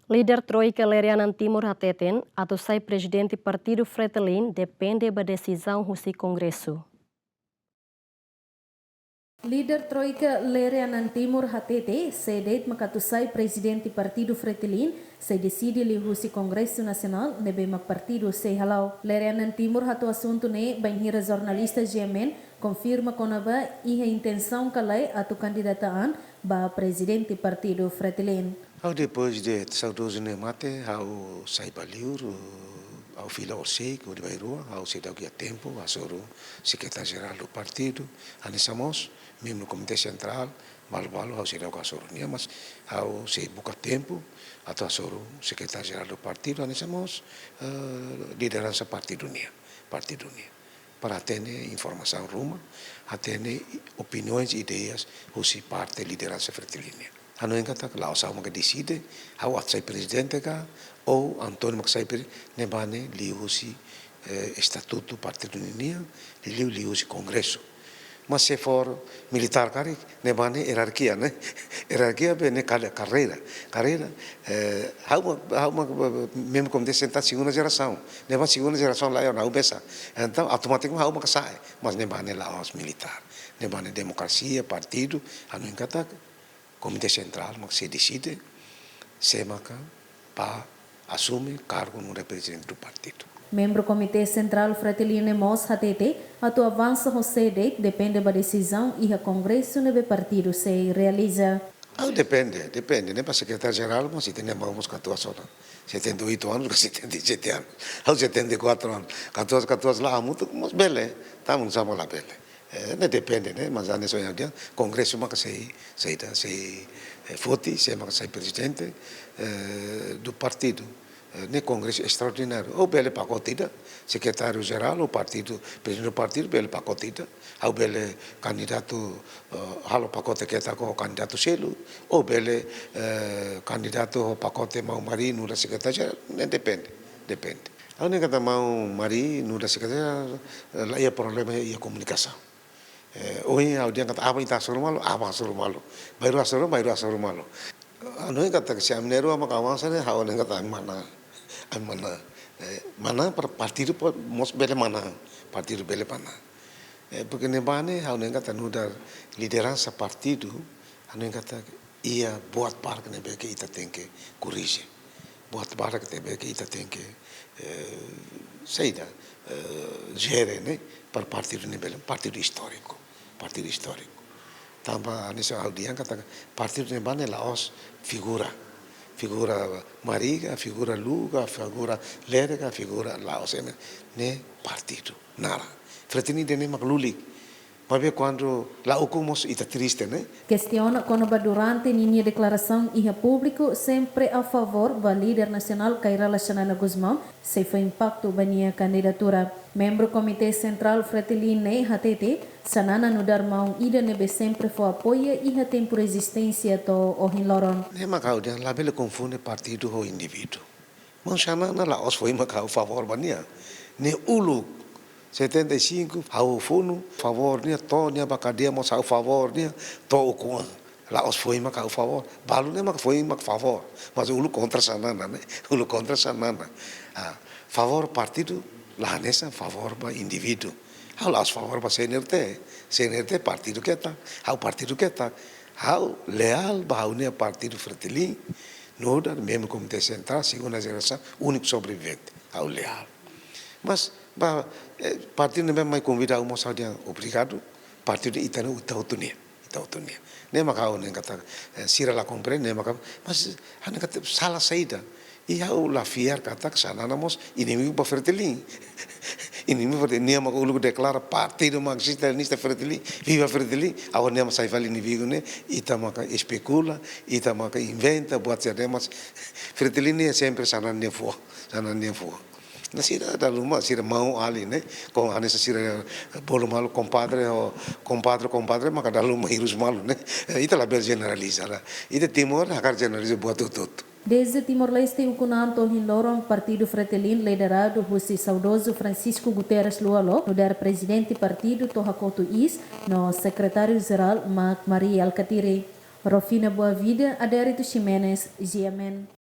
Líder Troika Lere Anan Timur hatete atau sai Prezidente Partidu FRETILIN depende da desizaun husi kongresu. Líder Troika Lere Anan Timur hatete sedet makatusai Presidente Partidu FRETILIN se decide li husi Kongresu Nasional nebe mak partido se halau. Lere Anan Timur hatu assunto ne banhira jornalista GMN confirma konaba iha intenção kalai atu candidataan ba Presidente Partidu FRETILIN. Depois de saudoso mate, ao sai baliur, ao fila orsei, que o de Bairua, ao se dá o tempo, ao soro secretário-geral do partido, anisamos, mesmo no Comitê Central, mal-balo, ao se dá o soro, mas ao se buca tempo, até ao soro secretário-geral do partido, anisamos, liderança partido unia, para atender informação ruma, atender opiniões e ideias, husi parte liderança FRETILIN. Ano yang kata kalau saya mau decide, awak saya presidente ka, ou Antônio saya nebane liusi estatuto partido unia, liusi kongresu. Mas se for militar kari nebane hierarquia, né? Hierarquia bene carreira, mesmo como sentar segunda geração, neba segunda geração lá eu não pensa, então automaticamente hau sai, mas nebane lá os militar, nebane democracia partido, ano yang kata Comitê Central, mas se decide, se marca para assumir cargo no representante do partido. Membro Comitê Central FRETILIN mos hatete, atu avança José depende da decisão e a Congresso nebe partido se realiza. Depende, né? Para secretário-geral, mas se tem vamos 14 horas, 78 anos, 77 anos, aos 74 anos, 14 lá, muito, mas bele, estamos lá bele. Depende, né? Mas nesse dia, Congresso maka sei foti, sei maka sei presidente do partido, né? Congresso extraordinário. Ou bele pacotida, secretário-geral, o partido, presidente do partido, bele pacotida, ou bele candidato, halo pacote que está com o candidato selo, ou bele candidato pacote mau mari no da secretário-geral, né? Depende. A única que mau mari no da secretário, lá é problema é a comunicação. Hoje dia kata apa itu asal malu, baru asal malu. Anu kata si amneru ama kawan sana hawan kata mana partido mos bele mana, partido bele mana. Porque nebane hawan kata nudar liderança partido, anu kata ia buat par que nebe que ita tem que corrigir, buat par que nebe que ita tem que saída gere, né, para partido nível, partido histórico. Tambah nesse audiang kata partido nebane laos figura mariga, figura luga, figura Lere, figura laos ne partido nara. FRETILIN dene maklulik. Mas quando lá ocupamos está triste, né? Questiona quando durante minha declaração e público sempre a favor do líder nacional que relaciona Guzmão, se foi impacto da minha candidatura. Membro Comitê Central FRETILIN ne hatete, sanana no dar mão ida nebe sempre foi apoia e tempo resistência to ohin loron. Ne macau dia lá bele confunde partido ou indivíduo. Mas sanana lá os foi macau favor bania. Ne ulu 75, ao fundo, favor, né? Tonia, bacadia, moça, ao favor, né? Tô com lá os foi mas ao favor, balu né? Mas foi mas favor, mas o lu contra sanana, né? O lu contra sanana, favor partido, lá nessa favor para indivíduo, ao lá os favor para CNRT partido que tá, ao partido que tá, ao leal para o partido FRETILIN, no da mesmo Comitê Central, segunda geração, único sobrevivente, ao leal, mas partido nem mais convidar uma só dia obrigado partido itanu utautunia nem macau nem kata sira la compreende nem macau mas hanya kata salah saída e ao la fiar kata kesana namos inimigo para FRETILIN inimigo para nem macau lugu declara partido marxista-leninista FRETILIN viva FRETILIN ao nem macau fala inimigo né ita macau especula ita macau inventa buat cerdemas FRETILIN é sempre sana nem fua na sira da rumah sira mau ali né com a nessa sira bolo malu compadre maka da rumah hirus malu né ita la bel generaliza la ita Timur hakar generaliza buat tudo. Desde Timor-Leste, o Kunanto Hinloron, Partido FRETILIN, liderado por saudoso Francisco Guterres Lualo, no der Presidente Partido Tohakoto Is, no Secretário-Geral Maria Alcatire. Rofina Boa Vida, Adérito Ximenes, GMN.